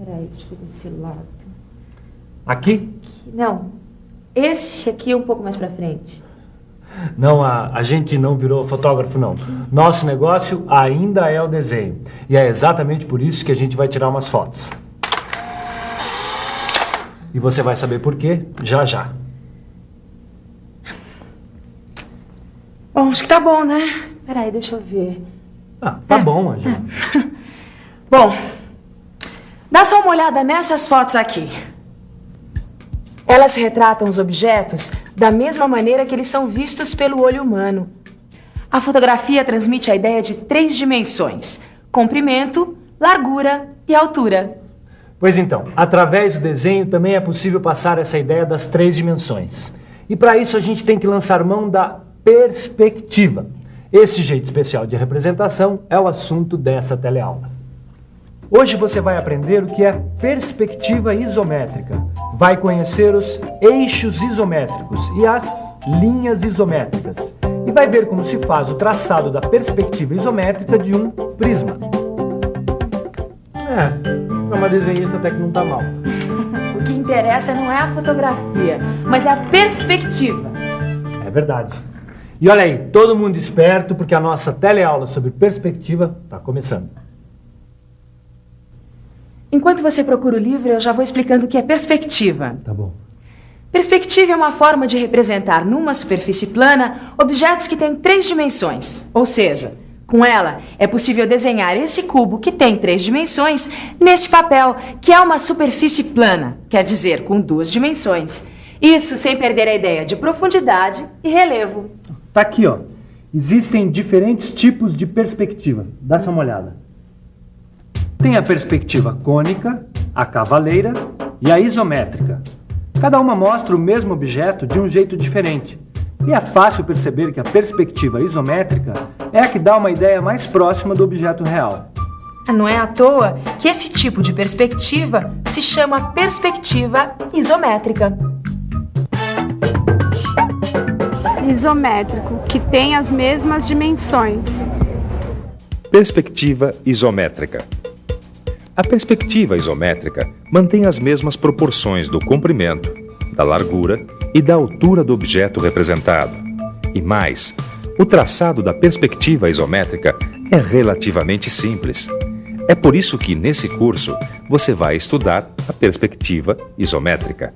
Peraí, deixa eu ver desse lado. Aqui? Não, esse aqui um pouco mais pra frente. Não, a gente não virou fotógrafo, não. Nosso negócio ainda é o desenho. E é exatamente por isso que a gente vai tirar umas fotos. E você vai saber por quê já já. Bom, acho que tá bom, né? Peraí, deixa eu ver. Tá bom, Angela. Bom, dá só uma olhada nessas fotos aqui. Elas retratam os objetos da mesma maneira que eles são vistos pelo olho humano. A fotografia transmite a ideia de 3 dimensões: comprimento, largura e altura. Pois então, através do desenho também é possível passar essa ideia das 3 dimensões. E para isso a gente tem que lançar mão da perspectiva. Esse jeito especial de representação é o assunto dessa teleaula. Hoje você vai aprender o que é perspectiva isométrica. Vai conhecer os eixos isométricos e as linhas isométricas. E vai ver como se faz o traçado da perspectiva isométrica de um prisma. Para uma desenhista até que não tá mal. O que interessa não é a fotografia, mas a perspectiva. É verdade. E olha aí, todo mundo esperto, porque a nossa teleaula sobre perspectiva está começando. Enquanto você procura o livro, eu já vou explicando o que é perspectiva. Tá bom. Perspectiva é uma forma de representar numa superfície plana objetos que têm 3 dimensões. Ou seja, com ela é possível desenhar esse cubo que tem 3 dimensões nesse papel, que é uma superfície plana, quer dizer, com 2 dimensões. Isso sem perder a ideia de profundidade e relevo. Tá aqui, ó. Existem diferentes tipos de perspectiva. Dá só uma olhada. Tem a perspectiva cônica, a cavaleira e a isométrica. Cada uma mostra o mesmo objeto de um jeito diferente. E é fácil perceber que a perspectiva isométrica é a que dá uma ideia mais próxima do objeto real. Não é à toa que esse tipo de perspectiva se chama perspectiva isométrica. Isométrico, que tem as mesmas dimensões. Perspectiva isométrica. A perspectiva isométrica mantém as mesmas proporções do comprimento, da largura e da altura do objeto representado. E mais, o traçado da perspectiva isométrica é relativamente simples. É por isso que, nesse curso, você vai estudar a perspectiva isométrica.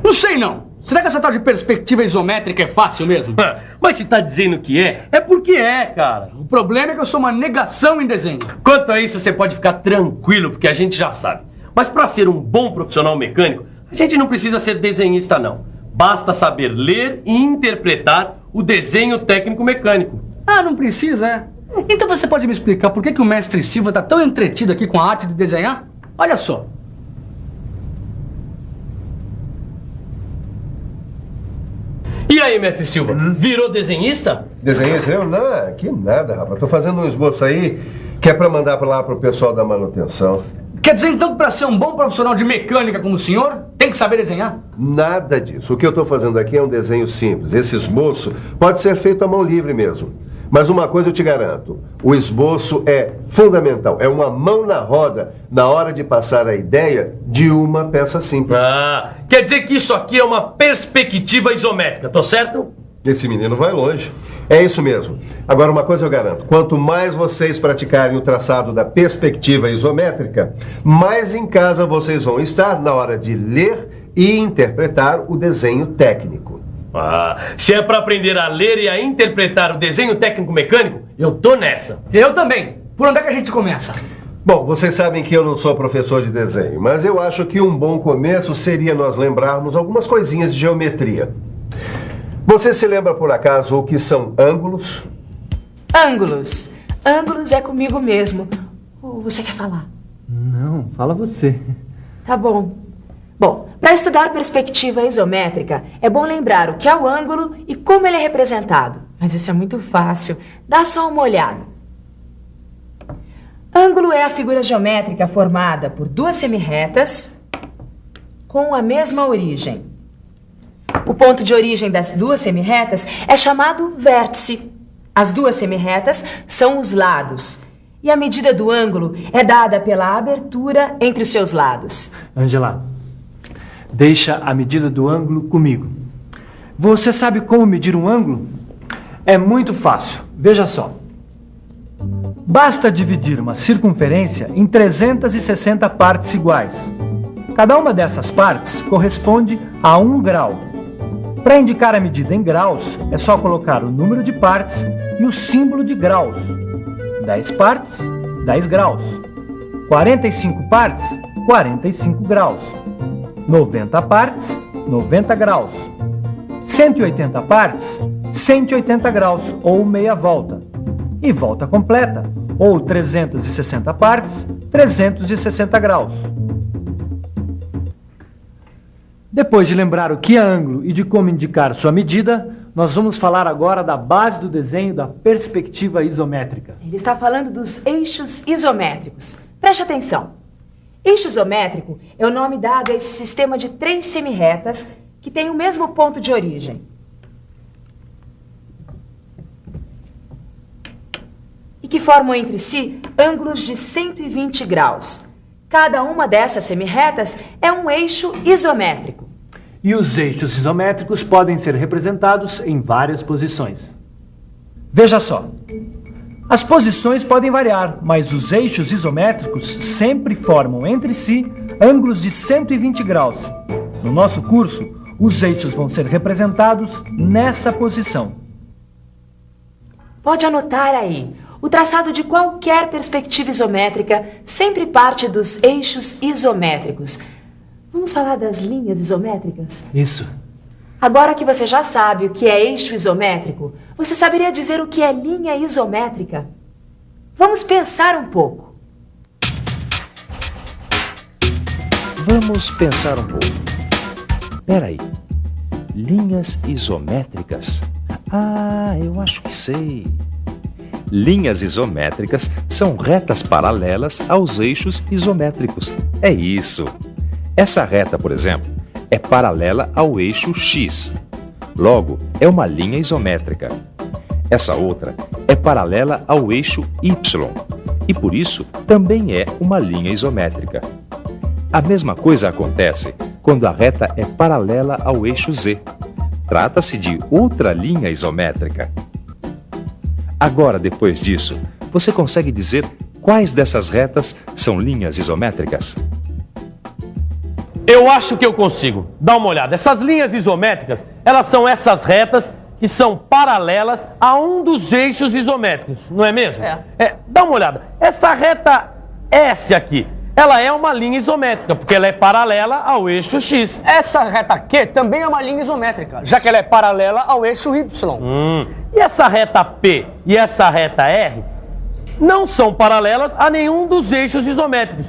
Não sei não. Será que essa tal de perspectiva isométrica é fácil mesmo? Mas se tá dizendo que é porque é, cara. O problema é que eu sou uma negação em desenho. Quanto a isso, você pode ficar tranquilo, porque a gente já sabe. Mas para ser um bom profissional mecânico, a gente não precisa ser desenhista, não. Basta saber ler e interpretar o desenho técnico mecânico. Ah, não precisa, é? Então você pode me explicar por que o mestre Silva tá tão entretido aqui com a arte de desenhar? Olha só. E aí, mestre Silva, virou desenhista? Desenhista? Eu? Não, que nada, rapaz. Tô fazendo um esboço aí que é pra mandar pra lá pro pessoal da manutenção. Quer dizer então que pra ser um bom profissional de mecânica como o senhor, tem que saber desenhar? Nada disso. O que eu tô fazendo aqui é um desenho simples. Esse esboço pode ser feito à mão livre mesmo. Mas uma coisa eu te garanto, o esboço é fundamental, é uma mão na roda na hora de passar a ideia de uma peça simples. Ah, quer dizer que isso aqui é uma perspectiva isométrica, tô certo? Esse menino vai longe. É isso mesmo. Agora, uma coisa eu garanto, quanto mais vocês praticarem o traçado da perspectiva isométrica, mais em casa vocês vão estar na hora de ler e interpretar o desenho técnico. Ah, se é para aprender a ler e a interpretar o desenho técnico-mecânico, eu tô nessa. Eu também. Por onde é que a gente começa? Bom, vocês sabem que eu não sou professor de desenho, mas eu acho que um bom começo seria nós lembrarmos algumas coisinhas de geometria. Você se lembra, por acaso, o que são ângulos? Ângulos. Ângulos é comigo mesmo. Ou você quer falar? Não, fala você. Tá bom. Bom, para estudar perspectiva isométrica, é bom lembrar o que é o ângulo e como ele é representado. Mas isso é muito fácil. Dá só uma olhada. Ângulo é a figura geométrica formada por 2 semirretas com a mesma origem. O ponto de origem das 2 semirretas é chamado vértice. As 2 semirretas são os lados. E a medida do ângulo é dada pela abertura entre os seus lados. Angela, deixa a medida do ângulo comigo. Você sabe como medir um ângulo? É muito fácil. Veja só. Basta dividir uma circunferência em 360 partes iguais. Cada uma dessas partes corresponde a 1 grau. Para indicar a medida em graus, é só colocar o número de partes e o símbolo de graus. 10 partes, 10 graus. 45 partes, 45 graus. 90 partes, 90 graus. 180 partes, 180 graus, ou meia volta. E volta completa, ou 360 partes, 360 graus. Depois de lembrar o que é ângulo e de como indicar sua medida, nós vamos falar agora da base do desenho da perspectiva isométrica. Ele está falando dos eixos isométricos. Preste atenção. Eixo isométrico é o nome dado a esse sistema de 3 semirretas que têm o mesmo ponto de origem. E que formam entre si ângulos de 120 graus. Cada uma dessas semirretas é um eixo isométrico. E os eixos isométricos podem ser representados em várias posições. Veja só. As posições podem variar, mas os eixos isométricos sempre formam entre si ângulos de 120 graus. No nosso curso, os eixos vão ser representados nessa posição. Pode anotar aí. O traçado de qualquer perspectiva isométrica sempre parte dos eixos isométricos. Vamos falar das linhas isométricas? Isso. Agora que você já sabe o que é eixo isométrico, você saberia dizer o que é linha isométrica? Vamos pensar um pouco. Vamos pensar um pouco. Peraí. Linhas isométricas? Ah, eu acho que sei. Linhas isométricas são retas paralelas aos eixos isométricos. É isso. Essa reta, por exemplo, é paralela ao eixo X. Logo, é uma linha isométrica. Essa outra é paralela ao eixo Y e, por isso, também é uma linha isométrica. A mesma coisa acontece quando a reta é paralela ao eixo Z. Trata-se de outra linha isométrica. Agora, depois disso, você consegue dizer quais dessas retas são linhas isométricas? Eu acho que eu consigo. Dá uma olhada. Essas linhas isométricas, elas são essas retas que são paralelas a um dos eixos isométricos, não é mesmo? Dá uma olhada. Essa reta S aqui, ela é uma linha isométrica, porque ela é paralela ao eixo X. Essa reta Q também é uma linha isométrica, já que ela é paralela ao eixo Y. E essa reta P e essa reta R não são paralelas a nenhum dos eixos isométricos.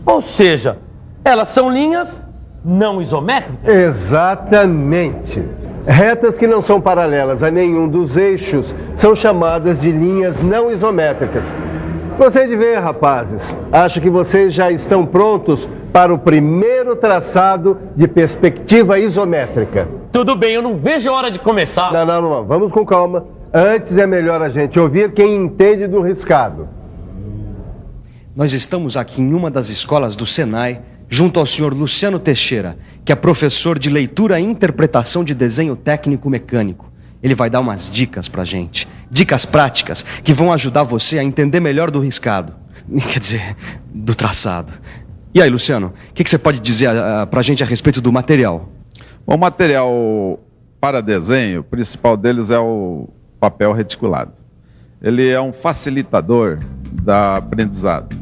Ou seja, elas são linhas não isométricas? Exatamente. Retas que não são paralelas a nenhum dos eixos são chamadas de linhas não isométricas. Gostei de ver, rapazes. Acho que vocês já estão prontos para o primeiro traçado de perspectiva isométrica. Tudo bem, eu não vejo a hora de começar. Não. Vamos com calma. Antes é melhor a gente ouvir quem entende do riscado. Nós estamos aqui em uma das escolas do Senai, junto ao senhor Luciano Teixeira, que é professor de leitura e interpretação de desenho técnico mecânico. Ele vai dar umas dicas pra gente, dicas práticas que vão ajudar você a entender melhor do riscado, quer dizer, do traçado. E aí, Luciano, o que você pode dizer pra gente a respeito do material? O material para desenho, o principal deles é o papel reticulado. Ele é um facilitador da aprendizado.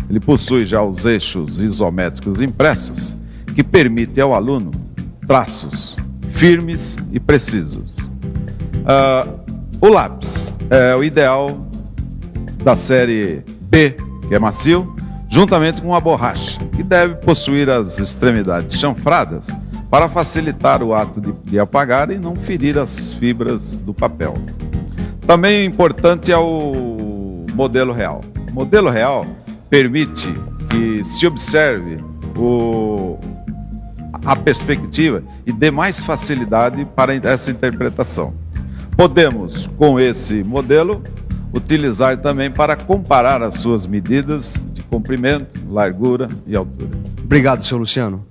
Ele possui já os eixos isométricos impressos, que permitem ao aluno traços firmes e precisos. O lápis é o ideal da série B, que é macio, juntamente com a borracha, que deve possuir as extremidades chanfradas para facilitar o ato de apagar e não ferir as fibras do papel. Também importante é o modelo real. O modelo real permite que se observe a perspectiva e dê mais facilidade para essa interpretação. Podemos, com esse modelo, utilizar também para comparar as suas medidas de comprimento, largura e altura. Obrigado, seu Luciano.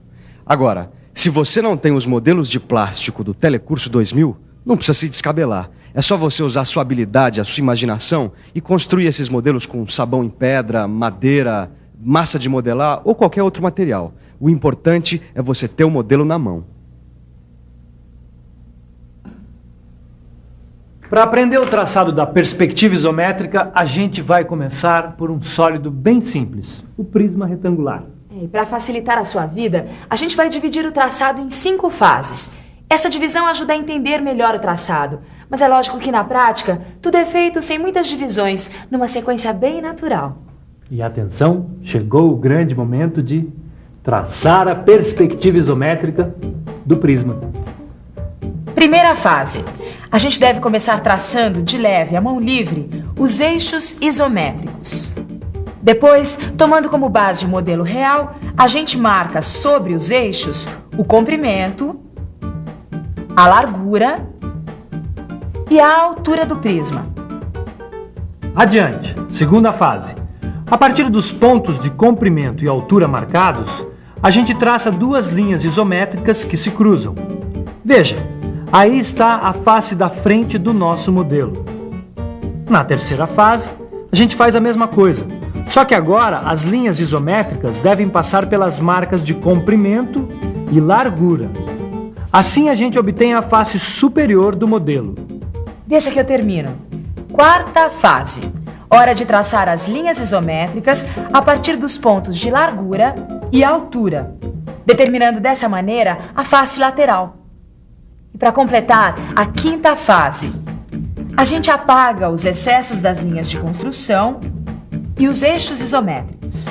Agora, se você não tem os modelos de plástico do Telecurso 2000, não precisa se descabelar. É só você usar a sua habilidade, a sua imaginação e construir esses modelos com sabão em pedra, madeira, massa de modelar ou qualquer outro material. O importante é você ter o modelo na mão. Para aprender o traçado da perspectiva isométrica, a gente vai começar por um sólido bem simples, o prisma retangular. E para facilitar a sua vida, a gente vai dividir o traçado em 5 fases. Essa divisão ajuda a entender melhor o traçado, mas é lógico que na prática, tudo é feito sem muitas divisões, numa sequência bem natural. E atenção, chegou o grande momento de traçar a perspectiva isométrica do prisma. Primeira fase. A gente deve começar traçando de leve, à mão livre, os eixos isométricos. Depois, tomando como base o modelo real, a gente marca sobre os eixos o comprimento, a largura e a altura do prisma. Adiante, segunda fase. A partir dos pontos de comprimento e altura marcados, a gente traça 2 linhas isométricas que se cruzam. Veja, aí está a face da frente do nosso modelo. Na terceira fase, a gente faz a mesma coisa, só que agora as linhas isométricas devem passar pelas marcas de comprimento e largura. Assim a gente obtém a face superior do modelo. Deixa que eu termino. Quarta fase. Hora de traçar as linhas isométricas a partir dos pontos de largura e altura, determinando dessa maneira a face lateral. E para completar, a quinta fase. A gente apaga os excessos das linhas de construção e os eixos isométricos.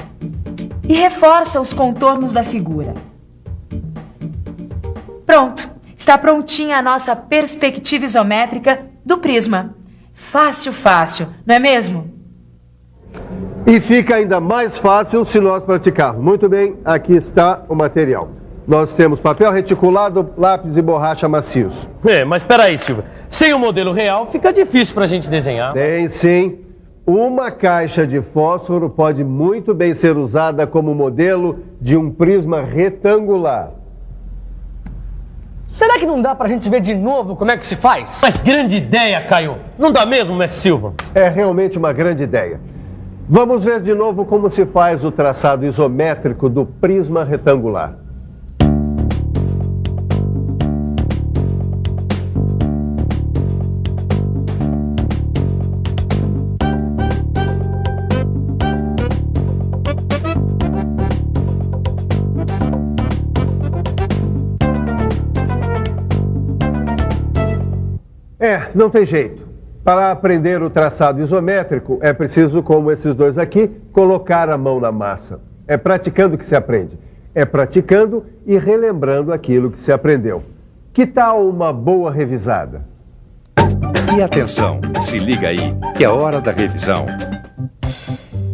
E reforça os contornos da figura. Pronto, está prontinha a nossa perspectiva isométrica do prisma. Fácil, fácil, não é mesmo? E fica ainda mais fácil se nós praticarmos. Muito bem, aqui está o material. Nós temos papel reticulado, lápis e borracha macios. Mas espera aí, Silvio. Sem o modelo real, fica difícil pra gente desenhar. Tem sim. Uma caixa de fósforo pode muito bem ser usada como modelo de um prisma retangular. Será que não dá pra gente ver de novo como é que se faz? Mas grande ideia, Caio. Não dá mesmo, mestre Silva? É realmente uma grande ideia. Vamos ver de novo como se faz o traçado isométrico do prisma retangular. Não tem jeito. Para aprender o traçado isométrico, é preciso, como esses dois aqui, colocar a mão na massa. É praticando que se aprende. É praticando e relembrando aquilo que se aprendeu. Que tal uma boa revisada? E atenção, se liga aí, que é hora da revisão.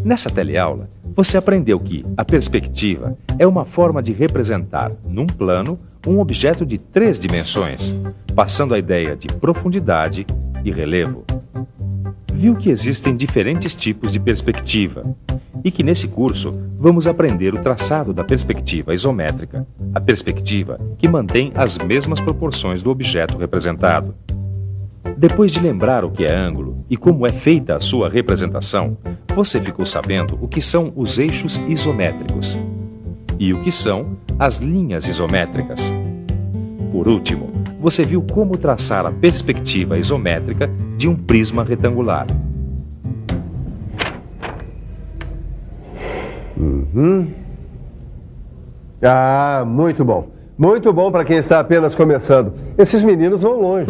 Nessa teleaula, você aprendeu que a perspectiva é uma forma de representar, num plano, um objeto de 3 dimensões, passando a ideia de profundidade e relevo. Viu que existem diferentes tipos de perspectiva e que nesse curso vamos aprender o traçado da perspectiva isométrica, a perspectiva que mantém as mesmas proporções do objeto representado. Depois de lembrar o que é ângulo e como é feita a sua representação, você ficou sabendo o que são os eixos isométricos e o que são as linhas isométricas. Por último, você viu como traçar a perspectiva isométrica de um prisma retangular. Ah, muito bom. Muito bom para quem está apenas começando. Esses meninos vão longe.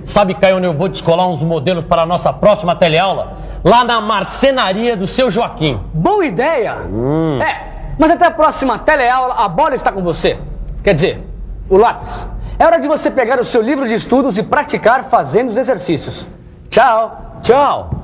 Sabe, Caio, onde eu vou descolar uns modelos para a nossa próxima teleaula? Lá na marcenaria do seu Joaquim. Boa ideia! Mas até a próxima teleaula, a bola está com você. Quer dizer, o lápis. É hora de você pegar o seu livro de estudos e praticar fazendo os exercícios. Tchau! Tchau!